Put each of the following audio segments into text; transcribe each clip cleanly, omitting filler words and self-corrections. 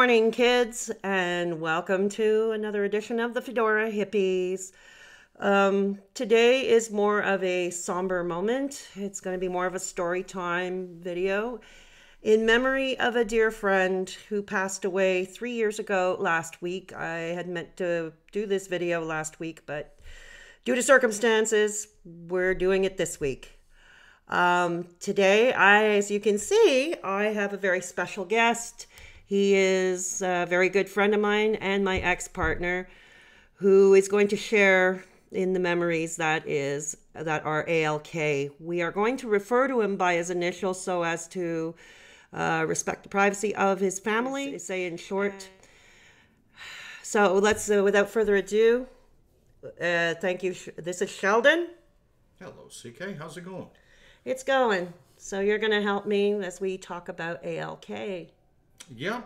morning, kids, and welcome to another edition of the Fedora Hippies. Today is more of a somber moment. It's going to be more of a story time video in memory of a dear friend who passed away 3 years ago last week. I had meant to do this video last week, but due to circumstances, we're doing it this week. Today, as you can see, I have a very special guest. He is a very good friend of mine and my ex-partner who is going to share in the memories that are A.L.K. We are going to refer to him by his initials so as to respect the privacy of his family, say in short. So let's, without further ado, thank you. This is Sheldon. Hello, CK. How's it going? It's going. So you're going to help me as we talk about A.L.K. Yeah.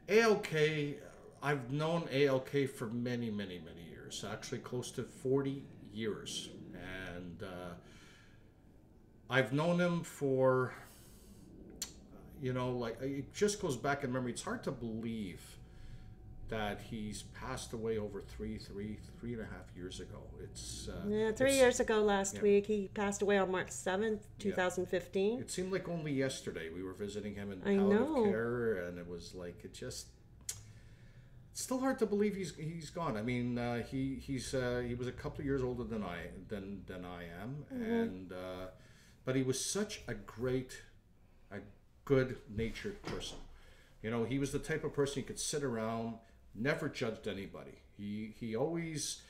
A.L.K. I've known A.L.K. for many years. Actually, close to 40 years. And I've known him for, it just goes back in memory. It's hard to believe that he's passed away over three and a half years ago. It's 3 years ago last week. He passed away on March 7th, 2015. It seemed like only yesterday we were visiting him in A.L.K, and it was like it's still hard to believe he's gone. I mean, he was a couple of years older than I am, and but he was such a good-natured person. You know, he was the type of person you could sit around. Never judged anybody. He always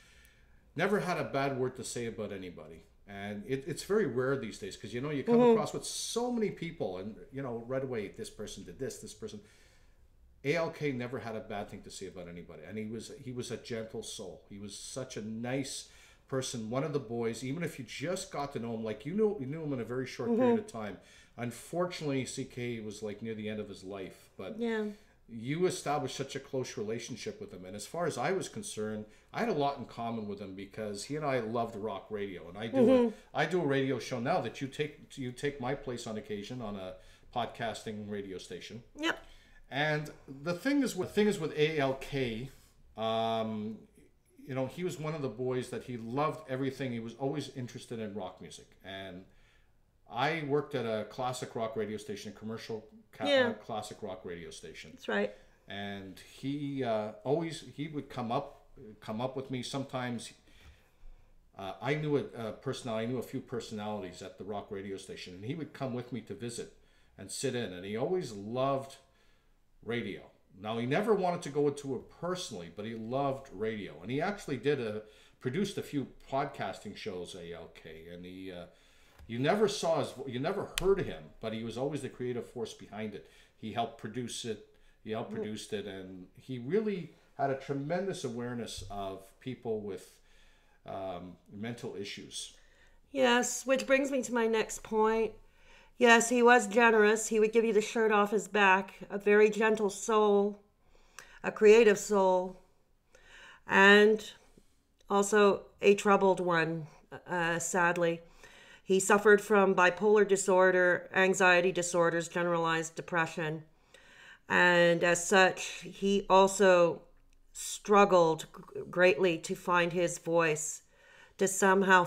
never had a bad word to say about anybody. And it's very rare these days because, you come across with so many people and, right away, this person did this person. A.L.K. never had a bad thing to say about anybody. And he was a gentle soul. He was such a nice person. One of the boys, even if you just got to know him, like you knew him in a very short period of time. Unfortunately, CK was like near the end of his life. But yeah. You established such a close relationship with him, and as far as I was concerned, I had a lot in common with him because he and I loved rock radio, and I do a radio show now that you take my place on occasion on a podcasting radio station. Yep. And the thing is with A.L.K, he was one of the boys that he loved everything. He was always interested in rock music, and I worked at a classic rock radio station, a commercial classic rock radio station. That's right. And he would come up with me. Sometimes I knew I knew a few personalities at the rock radio station, and he would come with me to visit and sit in. And he always loved radio. Now, he never wanted to go into it personally, but he loved radio, and he actually produced a few podcasting shows, A.L.K, and he. You never heard him, but he was always the creative force behind it. He helped produce it. And he really had a tremendous awareness of people with mental issues. Yes, which brings me to my next point. Yes, he was generous. He would give you the shirt off his back. A very gentle soul, a creative soul, and also a troubled one, sadly. He suffered from bipolar disorder, anxiety disorders, generalized depression. And as such, he also struggled greatly to find his voice, to somehow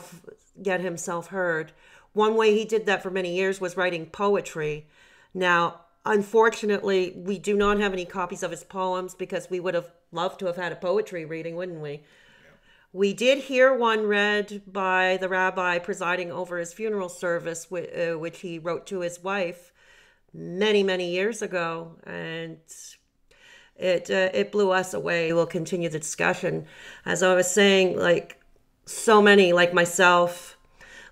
get himself heard. One way he did that for many years was writing poetry. Now, unfortunately, we do not have any copies of his poems because we would have loved to have had a poetry reading, wouldn't we? We did hear one read by the rabbi presiding over his funeral service, which he wrote to his wife many years ago, and it blew us away. We'll continue the discussion. As I was saying, like so many, like myself,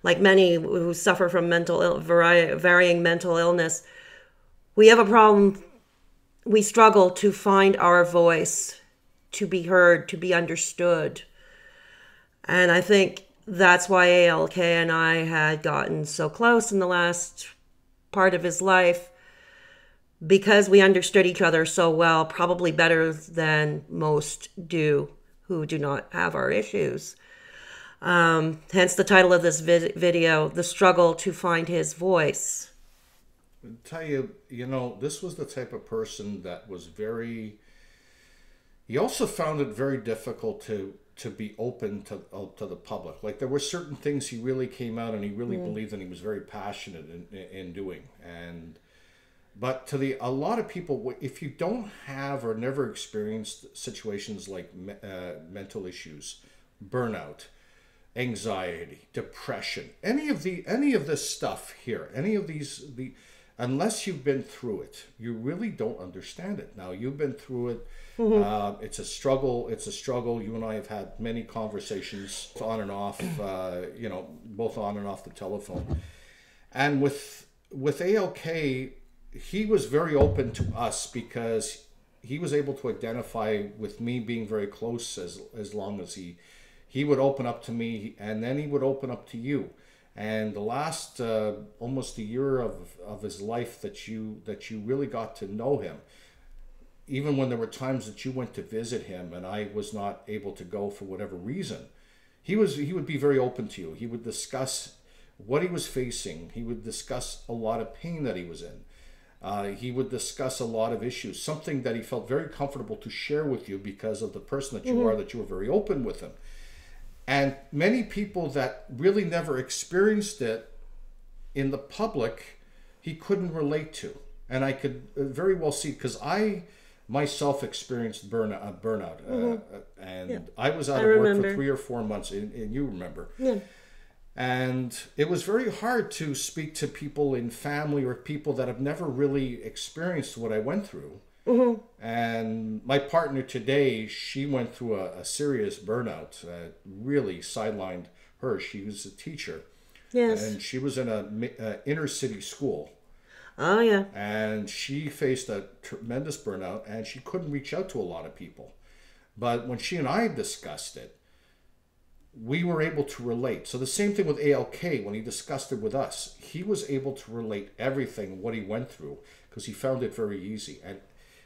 like many who suffer from varying mental illness, we have a problem. We struggle to find our voice, to be heard, to be understood. And I think that's why A.L.K and I had gotten so close in the last part of his life, because we understood each other so well, probably better than most do who do not have our issues. Hence the title of this video, The Struggle to Find His Voice. tell you, this was the type of person that was very. He also found it very difficult to be open to the public. Like there were certain things he really came out and he really believed and he was very passionate in doing. But to a lot of people, if you don't have or never experienced situations like mental issues, burnout, anxiety, depression, any of this stuff here, unless you've been through it, you really don't understand it. Now you've been through it. It's a struggle. You and I have had many conversations on and off, both on and off the telephone. And with A.L.K, he was very open to us because he was able to identify with me being very close as long as he would open up to me, and then he would open up to you. And the last almost a year of his life that you really got to know him, even when there were times that you went to visit him and I was not able to go for whatever reason, he would be very open to you. He would discuss what he was facing. He would discuss a lot of pain that he was in. He would discuss a lot of issues, something that he felt very comfortable to share with you because of the person that you are, that you were very open with him. And many people that really never experienced it in the public, he couldn't relate to. And I could very well see, because I myself experienced burnout. I was out of work for 3 or 4 months, and you remember. Yeah. And it was very hard to speak to people in family or people that have never really experienced what I went through. And my partner today, she went through a serious burnout, really sidelined her. She was a teacher. Yes. And she was in a inner city school. Oh, yeah. And she faced a tremendous burnout, and she couldn't reach out to a lot of people. But when she and I discussed it, we were able to relate. So the same thing with A.L.K, when he discussed it with us, he was able to relate everything, what he went through, because he found it very easy. And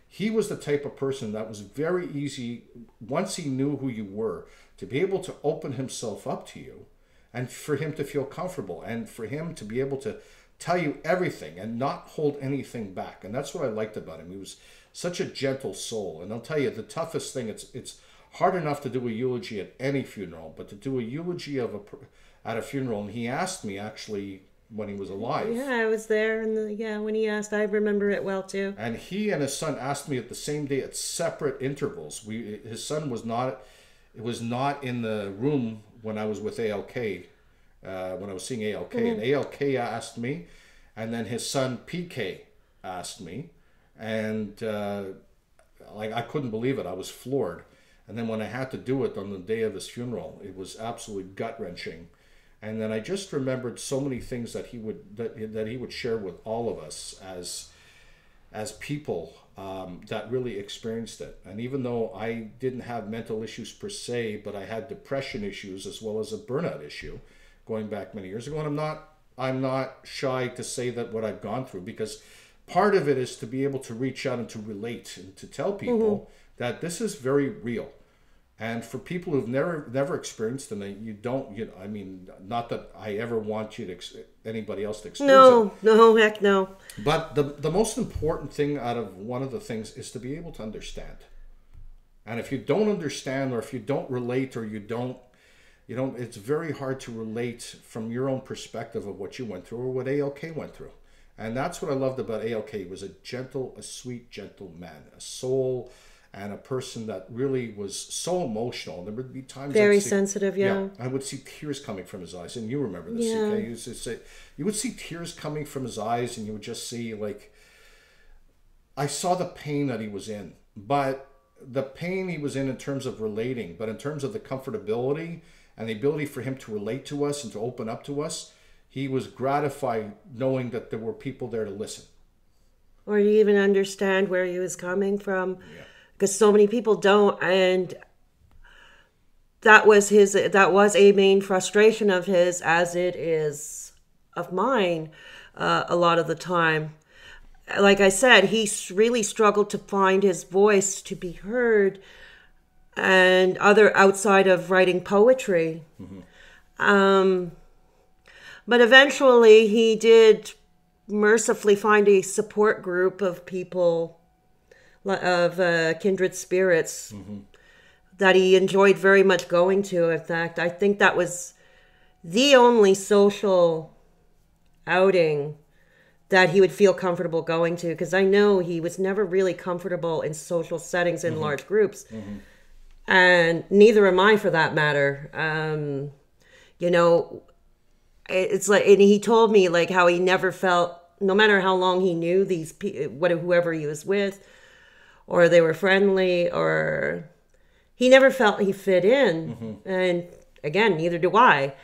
he was the type of person that was very easy, once he knew who you were, to be able to open himself up to you and for him to feel comfortable and for him to be able to tell you everything and not hold anything back. And that's what I liked about him. He was such a gentle soul. And I'll tell you, the toughest thing, it's hard enough to do a eulogy at any funeral, but to do a eulogy at a funeral, and he asked me actually when he was alive. Yeah, I was there, and when he asked, I remember it well too. And he and his son asked me at the same day at separate intervals. His son was not in the room when I was with A.L.K, when I was seeing A.L.K, and A.L.K asked me, and then his son P.K asked me, and I couldn't believe it. I was floored. And then when I had to do it on the day of his funeral, it was absolutely gut-wrenching. And then I just remembered so many things that he would share with all of us as people that really experienced it. And even though I didn't have mental issues per se, but I had depression issues as well as a burnout issue going back many years ago. And I'm not shy to say that what I've gone through, because part of it is to be able to reach out and to relate and to tell people that this is very real. And for people who've never experienced it, you don't, I mean, not that I ever want anybody else to experience it. No, heck no. But the most important thing out of one of the things is to be able to understand. And if you don't understand, or if you don't relate, or you don't, it's very hard to relate from your own perspective of what you went through or what A.L.K went through. And that's what I loved about A.L.K. He was a sweet, gentle man, a soul, and a person that really was so emotional. There would be times very sensitive, yeah. I would see tears coming from his eyes, and you remember this. Yeah. Okay? You would see tears coming from his eyes, and you would just see, I saw the pain that he was in, but the pain he was in terms of relating, but in terms of the comfortability and the ability for him to relate to us and to open up to us, he was gratified knowing that there were people there to listen. Or you even understand where he was coming from. Yeah. Because so many people don't, and that was a main frustration of his, as it is of mine a lot of the time. Like I said, he really struggled to find his voice to be heard, and outside of writing poetry. But eventually he did mercifully find a support group of people, of kindred spirits, that he enjoyed very much going to. In fact, I think that was the only social outing that he would feel comfortable going to, because I know he was never really comfortable in social settings in large groups. And neither am I, for that matter. You know, it's like, and he told me like how he never felt, no matter how long he knew these whoever he was with, or they were friendly, or he never felt he fit in. And again, neither do I.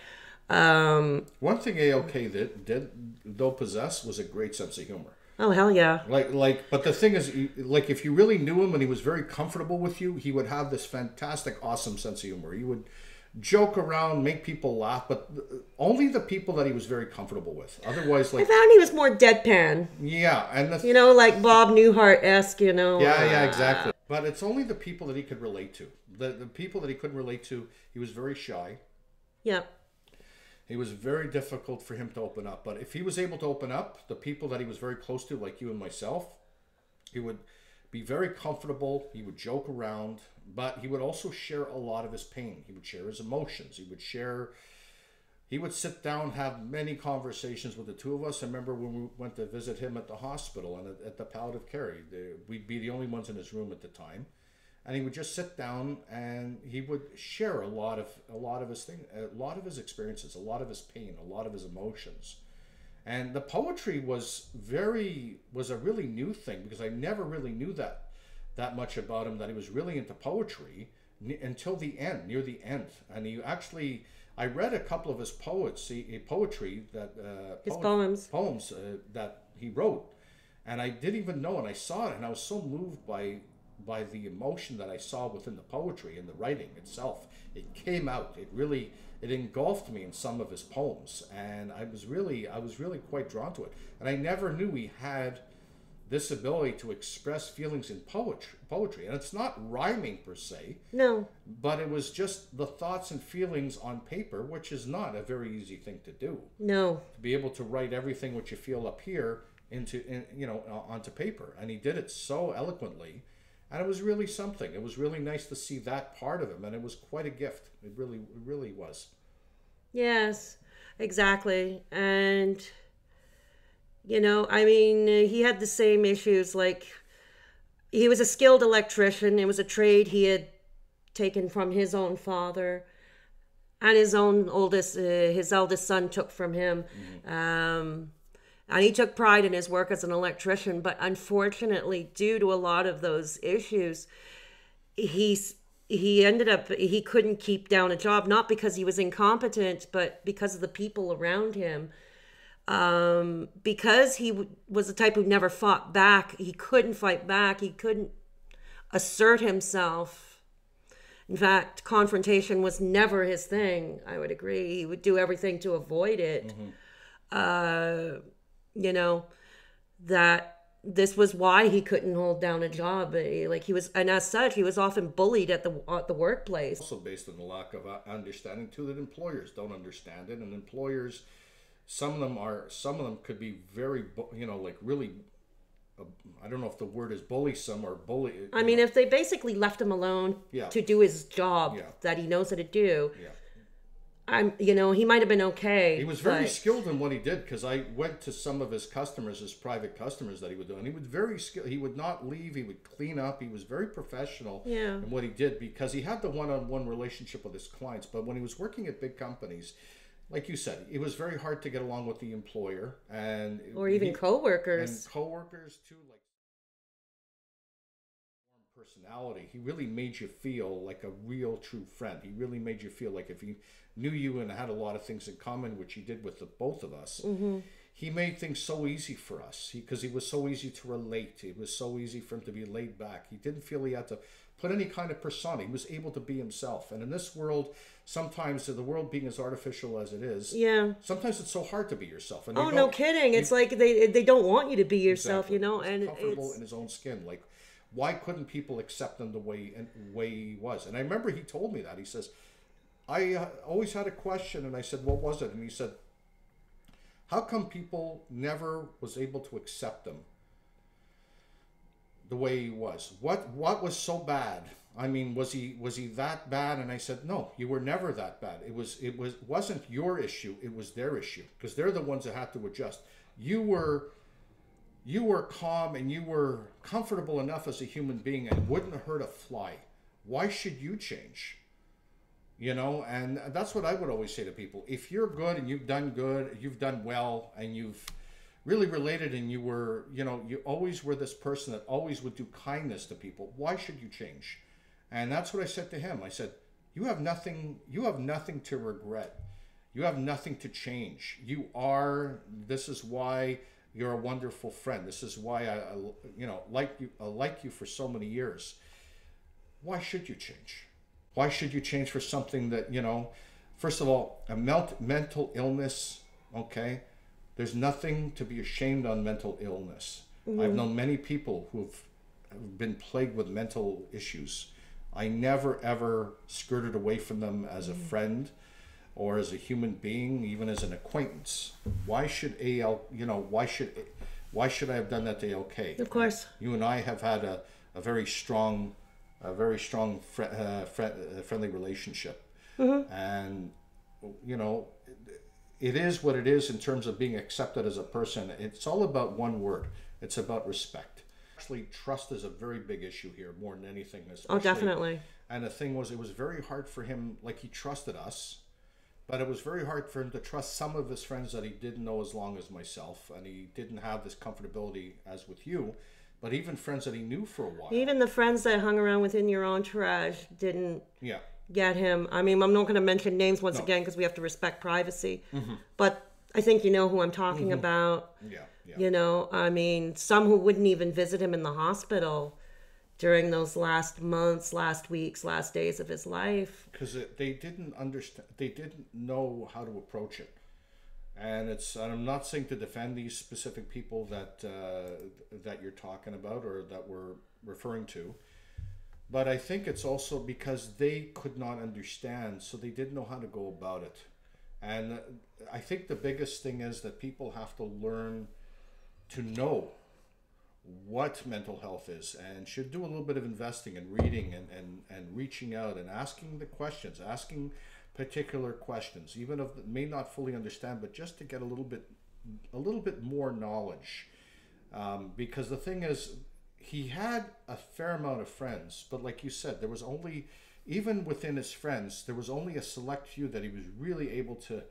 One thing A.L.K. did though possess was a great sense of humor. Oh, hell yeah. But the thing is, like, if you really knew him and he was very comfortable with you, he would have this fantastic, awesome sense of humor. He would joke around, make people laugh, but only the people that he was very comfortable with. Otherwise, like, I found he was more deadpan. Yeah, and you know, like Bob Newhart-esque, you know. Yeah, exactly. But it's only the people that he could relate to. The people that he couldn't relate to, he was very shy. Yeah. It was very difficult for him to open up. But if he was able to open up, the people that he was very close to, like you and myself, he would be very comfortable. He would joke around, but he would also share a lot of his pain. He would share his emotions. He would sit down, have many conversations with the two of us. I remember when we went to visit him at the hospital and at the palliative care. We'd be the only ones in his room at the time. And he would just sit down and he would share a lot of his things, a lot of his experiences, a lot of his pain, a lot of his emotions. And the poetry was a really new thing, because I never really knew that much about him, that he was really into poetry until the end, near the end. And I read a couple of his poetry that poems that he wrote, and I didn't even know, and I saw it, and I was so moved by the emotion that I saw within the poetry and the writing itself. It came out. It engulfed me in some of his poems, and I was really quite drawn to it. And I never knew he had this ability to express feelings in poetry. And it's not rhyming per se. No. But it was just the thoughts and feelings on paper, which is not a very easy thing to do. No. To be able to write everything what you feel up here onto paper. And he did it so eloquently. And it was really something. It was really nice to see that part of him, and it was quite a gift. It really was. Yes, exactly. And, you know, I mean, he had the same issues. Like, he was a skilled electrician. It was a trade he had taken from his own father, and his eldest son took from him. And he took pride in his work as an electrician, but unfortunately, due to a lot of those issues, he couldn't keep down a job, not because he was incompetent, but because of the people around him. Because he was the type who never fought back. He couldn't fight back. He couldn't assert himself. In fact, confrontation was never his thing. I would agree. He would do everything to avoid it. You know, that this was why he couldn't hold down a job. Like, he was, and as such, he was often bullied at the workplace. Also based on the lack of understanding too, that employers don't understand it, and employers, some of them could be very, like really, I don't know if the word is bully-some or bully. I mean, if they basically left him alone to do his job that he knows how to do. Yeah. He might have been okay. He was very skilled in what he did, because I went to some of his customers, his private customers that he would do, and he was very skilled. He would not leave. He would clean up. He was very professional in what he did, because he had the one-on-one relationship with his clients. But when he was working at big companies, like you said, it was very hard to get along with the employer or even coworkers. And coworkers too, like personality. He really made you feel like a real true friend. He really made you feel like if he knew you and had a lot of things in common, which he did with both of us. He made things so easy for us, because he was so easy to relate. It was so easy for him to be laid back. He didn't feel he had to put any kind of persona. He was able to be himself. And in this world, sometimes, the world being as artificial as it is, sometimes it's so hard to be yourself. And no kidding. It's like they don't want you to be yourself, exactly. And comfortable in his own skin. Like, why couldn't people accept him the way he was? And I remember he told me that. He says, I always had a question, and I said, what was it? And he said, How come people never was able to accept him the way he was? What was so bad? I mean, was he that bad? And I said, no, you were never that bad. Wasn't your issue. It was their issue, because they're the ones that had to adjust. You were calm and you were comfortable enough as a human being and wouldn't hurt a fly. Why should you change? You know, and that's what I would always say to people. If you're good and you've done well, and you've really related, and you were, you know, you always were this person that always would do kindness to people, why should you change? And that's what I said to him. I said, you have nothing to regret. You have nothing to change. This is why you're a wonderful friend. This is why I like you for so many years. Why should you change? Why should you change for something that, you know, first of all, a mental illness, okay? There's nothing to be ashamed on mental illness. Mm-hmm. I've known many people who've been plagued with mental issues. I never, ever skirted away from them as a friend or as a human being, even as an acquaintance. Why should why should I have done that to A.L.K? Of course. You and I have had a very strong friendly relationship. Mm-hmm. And, you know, it is what it is in terms of being accepted as a person. It's all about one word. It's about respect. Actually, trust is a very big issue here, more than anything. Oh, definitely. And the thing was, it was very hard for him, like, he trusted us, but it was very hard for him to trust some of his friends that he didn't know as long as myself, and he didn't have this comfortability as with you, but even friends that he knew for a while. Even the friends that hung around within your entourage didn't get him. I mean, I'm not going to mention names once again, because we have to respect privacy, but I think you know who I'm talking about. Yeah. You know, I mean, some who wouldn't even visit him in the hospital during those last months, last weeks, last days of his life. Because they didn't understand, they didn't know how to approach it. And I'm not saying to defend these specific people that you're talking about or that we're referring to, but I think it's also because they could not understand, so they didn't know how to go about it. And I think the biggest thing is that people have to learn to know what mental health is, and should do a little bit of investing and reading and reaching out and asking the questions, asking particular questions, even if they may not fully understand, but just to get a little bit more knowledge. Because the thing is, he had a fair amount of friends, but like you said, there was only, even within his friends, there was only a select few that he was really able to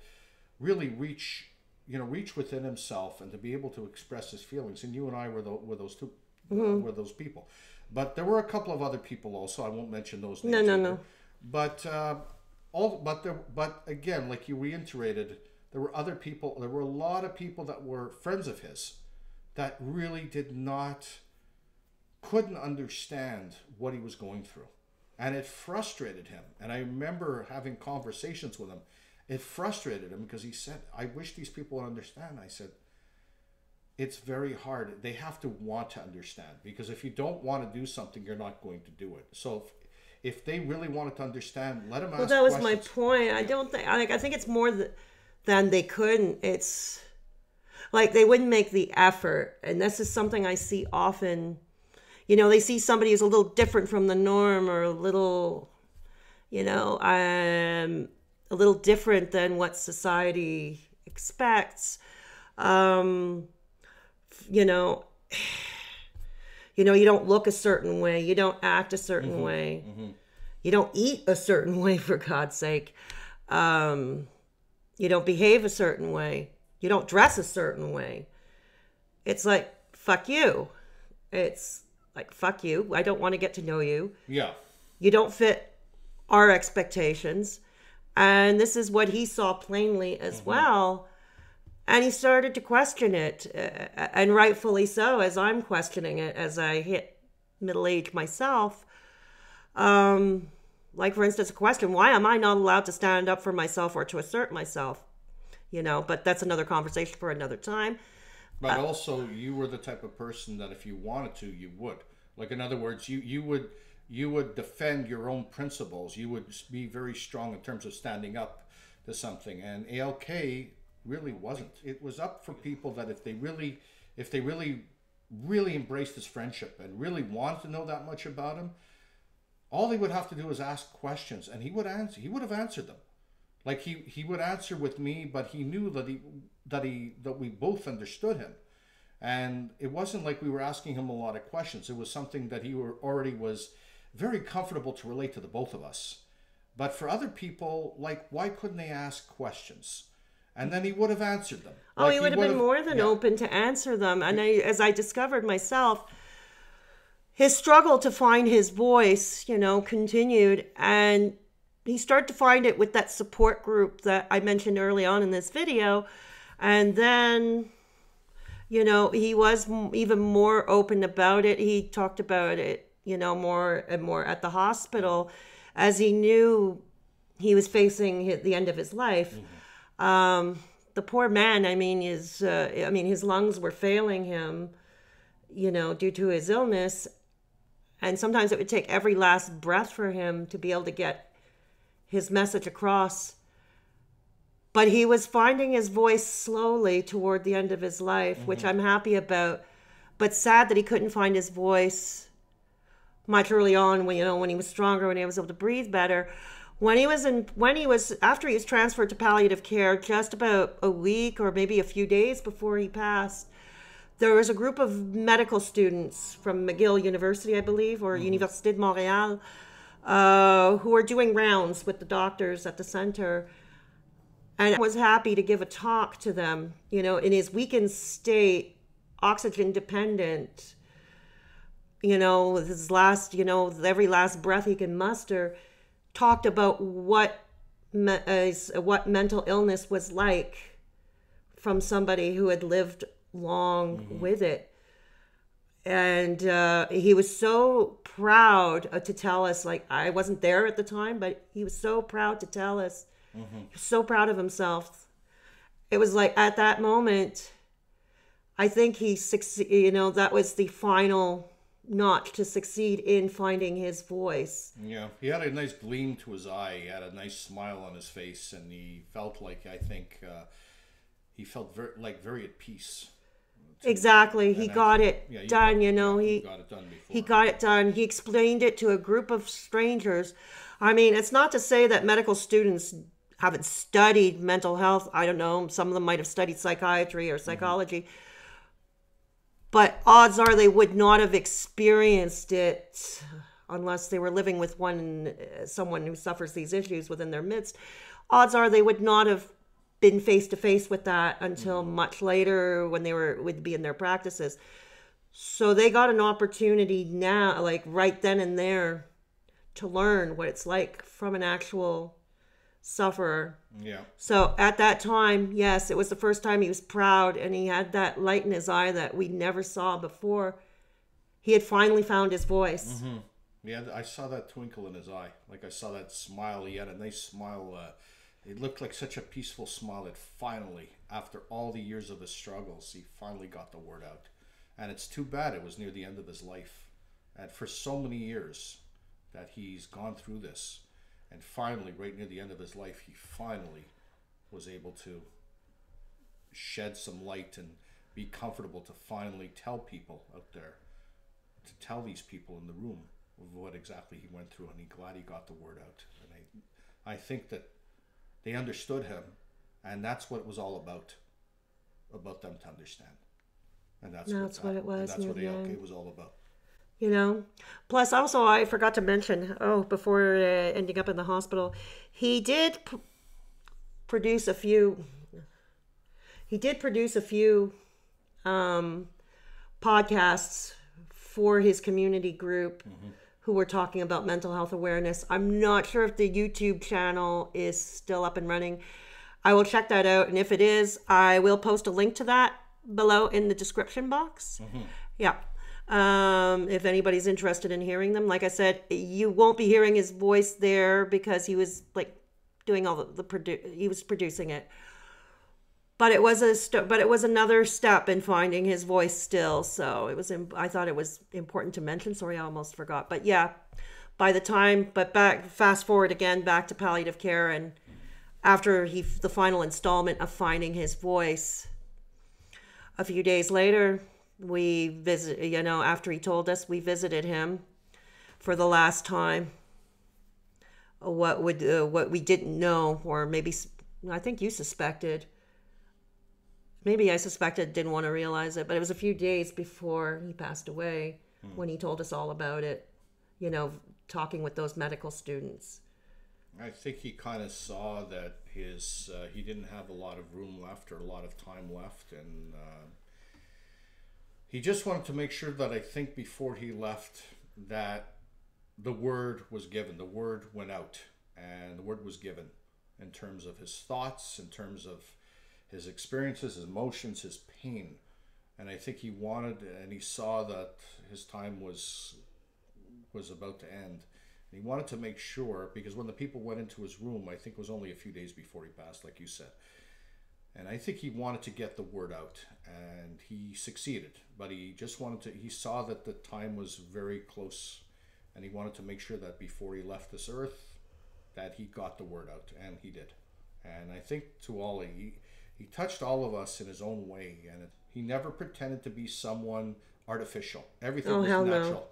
really reach within himself and to be able to express his feelings. And you and I were those two, were those people. But there were a couple of other people also. I won't mention those names. No. But but again, like you reiterated, there were other people. There were a lot of people that were friends of his that really couldn't understand what he was going through, and it frustrated him. And I remember having conversations with him. It frustrated him because he said, I wish these people would understand. I said, it's very hard. They have to want to understand, because if you don't want to do something, you're not going to do it. So if they really wanted to understand, let them ask questions. Well, that was my point. I think it's more than they couldn't. It's like they wouldn't make the effort. And this is something I see often. You know, they see somebody who's a little different from the norm, or a little, a little different than what society expects. You don't look a certain way. You don't act a certain way. Mm-hmm. You don't eat a certain way, for God's sake. You don't behave a certain way. You don't dress a certain way. It's like, fuck you. It's like, fuck you. I don't want to get to know you. Yeah. You don't fit our expectations. And this is what he saw plainly as well. And he started to question it, and rightfully so, as I'm questioning it as I hit middle age myself. Like, for instance, a question, why am I not allowed to stand up for myself or to assert myself? But that's another conversation for another time. But also, you were the type of person that if you wanted to, you would. Like, in other words, you would defend your own principles. You would be very strong in terms of standing up to something. And A.L.K, really wasn't. It was up for people that if they really embraced his friendship and really wanted to know that much about him, all they would have to do is ask questions, and he would answer. He would have answered them. Like he would answer with me, but he knew that we both understood him. And it wasn't like we were asking him a lot of questions. It was something that he already was very comfortable to relate to the both of us. But for other people, like, why couldn't they ask questions? And then he would have answered them. Oh, he would have been more than open to answer them. And as I discovered myself, his struggle to find his voice, continued. And he started to find it with that support group that I mentioned early on in this video. And then, he was even more open about it. He talked about it, more and more at the hospital as he knew he was facing the end of his life. The poor man, his lungs were failing him, due to his illness. And sometimes it would take every last breath for him to be able to get his message across. But he was finding his voice slowly toward the end of his life, which I'm happy about. But sad that he couldn't find his voice much early on when he was stronger, when he was able to breathe better. After he was transferred to palliative care, just about a week or maybe a few days before he passed, there was a group of medical students from McGill University, I believe, or Université de Montréal, who were doing rounds with the doctors at the center, and was happy to give a talk to them, in his weakened state, oxygen dependent, his last, every last breath he can muster, talked about what mental illness was like from somebody who had lived long with it. And he was so proud to tell us, like, I wasn't there at the time, but he was so proud to tell us. He was so proud of himself. It was like at that moment, I think he succeeded, that was the final notch to succeed in finding his voice. Yeah, he had a nice gleam to his eye. He had a nice smile on his face, and he felt like, I think, he felt very at peace. Exactly. He got it done, he got it done before. He got it done. He explained it to a group of strangers. I mean, it's not to say that medical students haven't studied mental health. I don't know. Some of them might have studied psychiatry or psychology. But odds are they would not have experienced it unless they were living with someone who suffers these issues within their midst. Odds are they would not have been face to face with that until much later when they would be in their practices. So they got an opportunity now, like right then and there, to learn what it's like from an actual sufferer. Yeah. So at that time, yes, it was the first time he was proud, and he had that light in his eye that we never saw before. He had finally found his voice. Yeah, I saw that twinkle in his eye. Like, I saw that smile. He had a nice smile. It looked like such a peaceful smile that finally, after all the years of his struggles, he finally got the word out. And it's too bad it was near the end of his life. And for so many years that he's gone through this. And finally, right near the end of his life, he finally was able to shed some light and be comfortable to finally tell people out there, to tell these people in the room of what exactly he went through. And he's glad he got the word out. And I think that they understood him, and that's what it was all about them to understand. And that's what it was. And that's what A.L.K. was all about. Plus also I forgot to mention, before ending up in the hospital, he did produce a few podcasts for his community group who were talking about mental health awareness. I'm not sure if the YouTube channel is still up and running. I will check that out, and if it is, I will post a link to that below in the description box. Yeah. If anybody's interested in hearing them, like I said, you won't be hearing his voice there because he was like doing all he was producing it. But it was another step in finding his voice still. So I thought it was important to mention. Sorry, I almost forgot. But yeah, fast forward again back to palliative care, and after the final installment of Finding His Voice. A few days later, after he told us, we visited him for the last time. What we didn't know, or maybe I think you suspected. Maybe I suspected, didn't want to realize it, but it was a few days before he passed away when he told us all about it, talking with those medical students. I think he kind of saw that he didn't have a lot of room left or a lot of time left, and he just wanted to make sure that, I think before he left, that the word was given, the word went out, and the word was given in terms of his thoughts, in terms of his experiences, his emotions, his pain. And I think he wanted, and he saw that his time was about to end. And he wanted to make sure, because when the people went into his room, I think it was only a few days before he passed, like you said. And I think he wanted to get the word out, and he succeeded. But he saw that the time was very close, and he wanted to make sure that before he left this earth, that he got the word out, and he did. And I think he touched all of us in his own way, and he never pretended to be someone artificial. Everything was natural. No.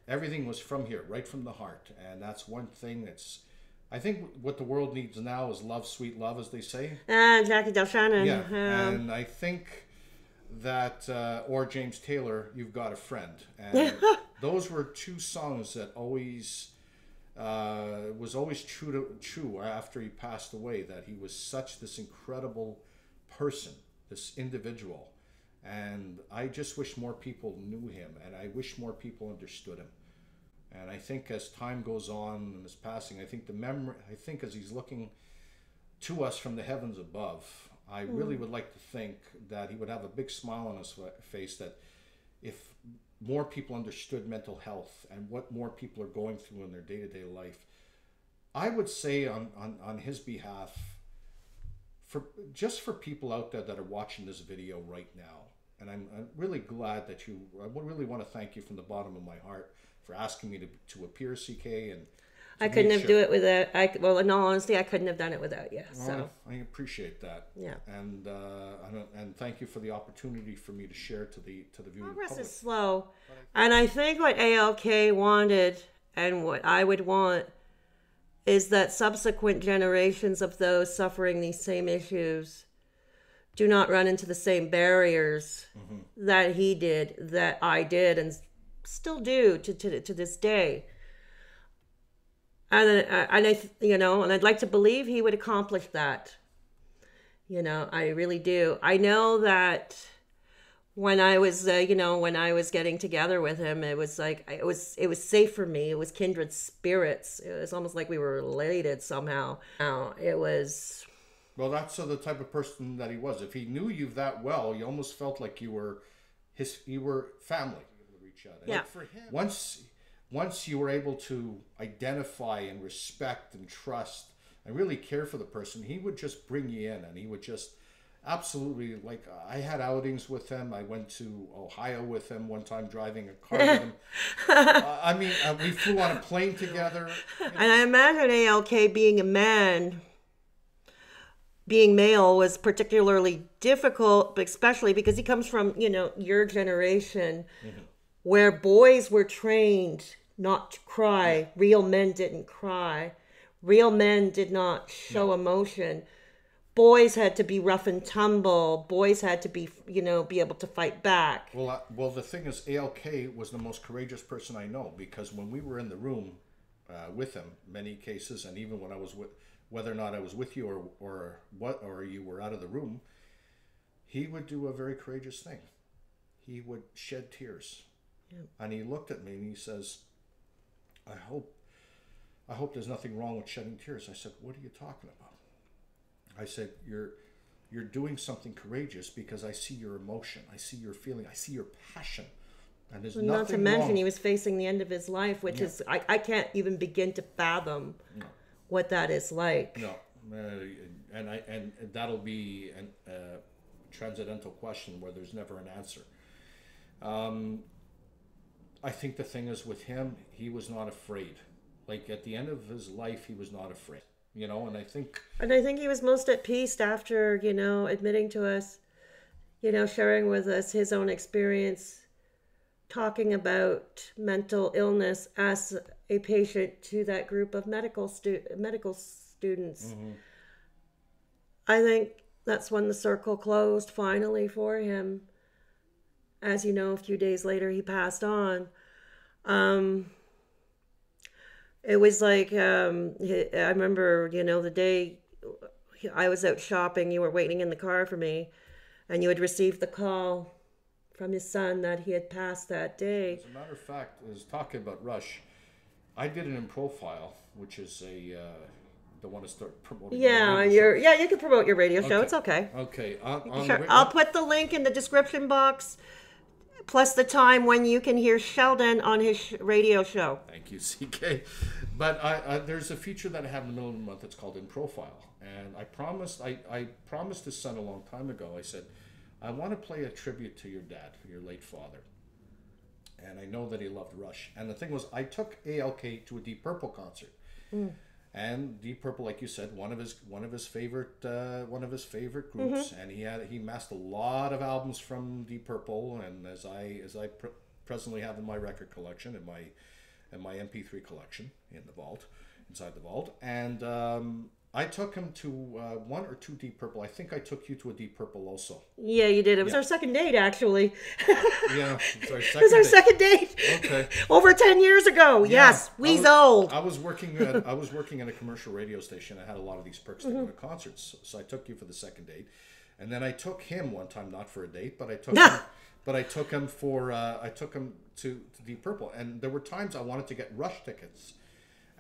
Everything was from here, right from the heart. And that's one thing I think what the world needs now is love, sweet love, as they say. Jackie Del Shannon. Yeah, and I think that, or James Taylor, You've Got a Friend. And those were two songs that was always true after he passed away, that he was such this incredible person, this individual. And I just wish more people knew him, and I wish more people understood him. And I think as time goes on and his passing, I think as he's looking to us from the heavens above, I really would like to think that he would have a big smile on his face, that if more people understood mental health and what more people are going through in their day-to-day life, I would say on his behalf, for people out there that are watching this video right now, and I'm really glad that I really want to thank you from the bottom of my heart for asking me to appear, CK, and I couldn't have do it without. Well, in all honesty, I couldn't have done it without you. So well, I appreciate that. Yeah. And thank you for the opportunity for me to share to the viewing Progress public. is slow, and I think what A.L.K. wanted, and what I would want, is that subsequent generations of those suffering these same issues do not run into the same barriers that he did, that I did, and still do to this day. And I'd like to believe he would accomplish that. I really do. I know that when I was, when I was getting together with him, it was like, it was safe for me. It was kindred spirits. It was almost like we were related somehow. It was. Well, that's the type of person that he was. If he knew you that well, you almost felt like you were family. Yeah. Like for him, once you were able to identify and respect and trust and really care for the person, he would just bring you in, and he would just absolutely, like, I had outings with him. I went to Ohio with him one time, driving a car with him. We flew on a plane together. And I imagine A.L.K. being a man, being male, was particularly difficult, especially because he comes from, your generation, where boys were trained not to cry. Real men didn't cry. Real men did not show emotion. Boys had to be rough and tumble. Boys had to be, be able to fight back. Well, the thing is, A.L.K. was the most courageous person I know, because when we were in the room with him, many cases, and even when I was whether or not I was with you or you were out of the room, he would do a very courageous thing. He would shed tears. Yeah. And he looked at me and he says, I hope there's nothing wrong with shedding tears. I said, what are you talking about? I said, you're doing something courageous, because I see your emotion, I see your feeling, I see your passion. And there's nothing wrong. Not to mention he was facing the end of his life, which is, I can't even begin to fathom what that is like. No. And that'll be a transcendental question where there's never an answer. I think the thing is with him, he was not afraid. Like at the end of his life, he was not afraid. you know, and I think he was most at peace after, admitting to us, sharing with us his own experience, talking about mental illness as a patient to that group of medical students. I think that's when the circle closed finally for him. As you know, a few days later, he passed on. It was like, I remember, the day I was out shopping, you were waiting in the car for me, and you had received the call from his son that he had passed that day. As a matter of fact, I was talking about Rush. I did it in Profile, which is don't want to start promoting. Yeah, you can promote your radio show. It's okay. Okay. Sure. I'll put the link in the description box, plus the time when you can hear Sheldon on his radio show. Thank you, CK. But there's a feature that I have in the middle of the month. It's called In Profile, and I promised his son a long time ago. I said, I want to play a tribute to your dad, your late father. And I know that he loved Rush. And the thing was, I took A.L.K. to a Deep Purple concert. And Deep Purple, like you said, one of his favorite groups, and he amassed a lot of albums from Deep Purple, and as I presently have in my record collection, in my MP3 collection inside the vault, and I took him to one or two Deep Purple. I think I took you to a Deep Purple also. Yeah, you did. It was our second date, actually. Yeah, it was our second date. Okay. Over 10 years ago. Yeah, yes, we's old. I was working at a commercial radio station. I had a lot of these perks to go to concerts, so I took you for the second date, and then I took him one time, not for a date, but I took him. But I took him to Deep Purple, and there were times I wanted to get Rush tickets.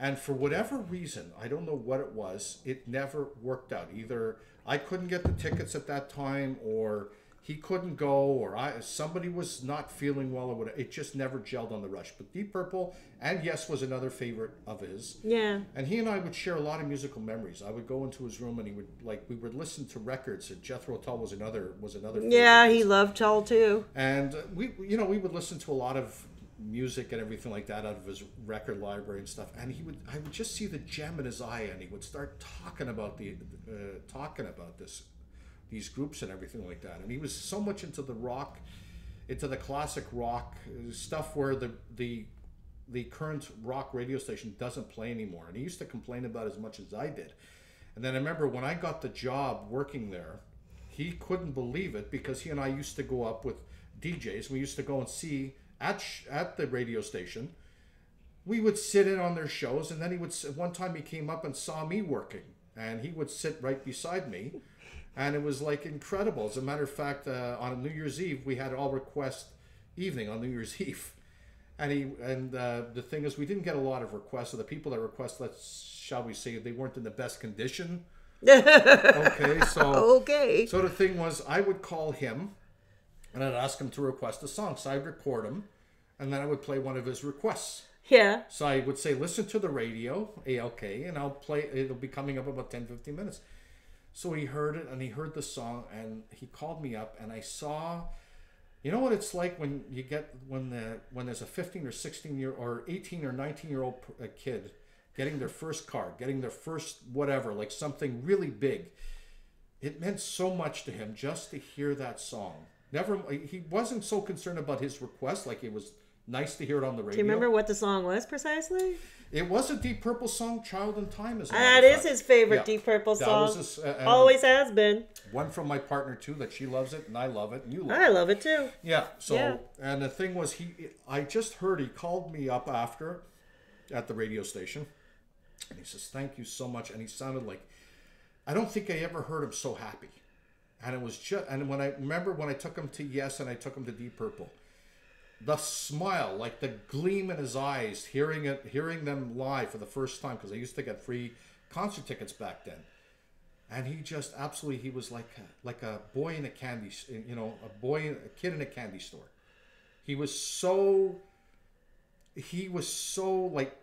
And for whatever reason, I don't know what it was, it never worked out. Either I couldn't get the tickets at that time, or he couldn't go, or somebody was not feeling well, or whatever. It just never gelled on the Rush. But Deep Purple and Yes was another favorite of his. Yeah. And he and I would share a lot of musical memories. I would go into his room and we would listen to records. And Jethro Tull was another favorite. Yeah, he loved Tull too. And we would listen to a lot of music and everything like that out of his record library and stuff, and I would just see the gem in his eye, and he would start talking about these groups and everything like that. And he was so much into the rock, into the classic rock stuff where the current rock radio station doesn't play anymore, and he used to complain about as much as I did. And then I remember when I got the job working there, he couldn't believe it, because he and I used to go up with DJs. We used to go and see at the radio station. We would sit in on their shows, and then one time he came up and saw me working, and he would sit right beside me, and it was like incredible. As a matter of fact, on New Year's Eve, we had all request evening on New Year's Eve, and the thing is, we didn't get a lot of requests. So the people that request, shall we say, they weren't in the best condition. Okay, so the thing was, I would call him, and I'd ask him to request a song. So I'd record him, and then I would play one of his requests. Yeah. So I would say, listen to the radio, A.L.K, and I'll play, it'll be coming up about 10, 15 minutes. So he heard it, and he heard the song, and he called me up, and I saw, you know what it's like when there's a 15 or 16 or 18 or 19-year-old kid getting their first car, getting their first whatever, like something really big. It meant so much to him just to hear that song. He wasn't so concerned about his request, like it was nice to hear it on the radio. Do you remember what the song was precisely? It was a Deep Purple song, Child in Time. That is his favorite Deep Purple song. Always has been. One from my partner too, that she loves it and I love it and you love it. I love it too. Yeah. So and the thing was, I just heard, he called me up after at the radio station, and he says, "Thank you so much." And he sounded like, I don't think I ever heard him so happy. And it was just, and when I took him to Yes and I took him to Deep Purple, the smile, like the gleam in his eyes, hearing them live for the first time, because I used to get free concert tickets back then, and he just absolutely, he was like a boy in a candy, a kid in a candy store. He was so like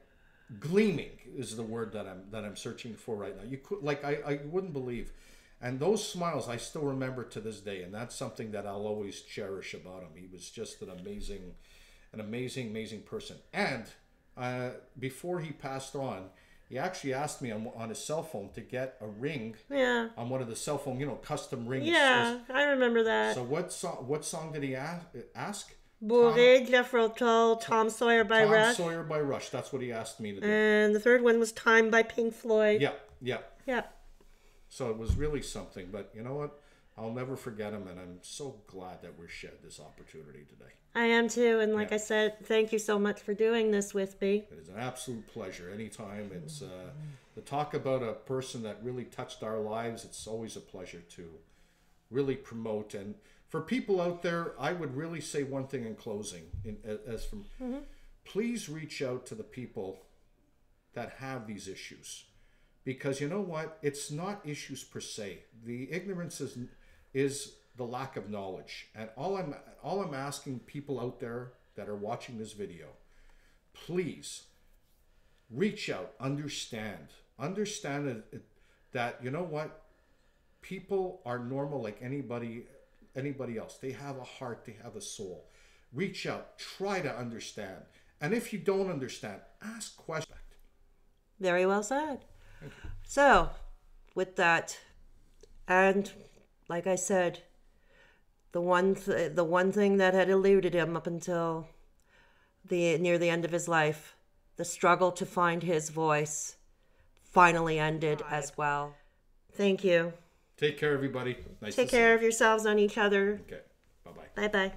gleaming is the word that I'm searching for right now. You could, like, I wouldn't believe. And those smiles I still remember to this day, and that's something that I'll always cherish about him. He was just an amazing person. And before he passed on, he actually asked me on his cell phone to get a ring. Yeah. On one of the cell phone, custom rings. Yeah, I remember that. So what song did he ask? Bourrée, Jeff Rotel, Tom Sawyer by Rush. Tom Sawyer by Rush. That's what he asked me to do. And the third one was Time by Pink Floyd. Yeah. Yeah. So it was really something. But you know what? I'll never forget him, and I'm so glad that we're shared this opportunity today. I am too, and like I said, thank you so much for doing this with me. It is an absolute pleasure. Anytime it's to talk about a person that really touched our lives, it's always a pleasure to really promote. And for people out there, I would really say one thing in closing, please reach out to the people that have these issues, because you know what? It's not issues per se. The ignorance is the lack of knowledge. And all I'm asking people out there that are watching this video, please reach out, understand that you know what? People are normal like anybody else. They have a heart, they have a soul. Reach out, try to understand. And if you don't understand, ask questions. Very well said. So, with that, and like I said, the one thing that had eluded him up until near the end of his life, the struggle to find his voice, finally ended as well. Thank you. Take care, everybody. Take care of yourselves and each other. Okay. Bye-bye. Bye-bye.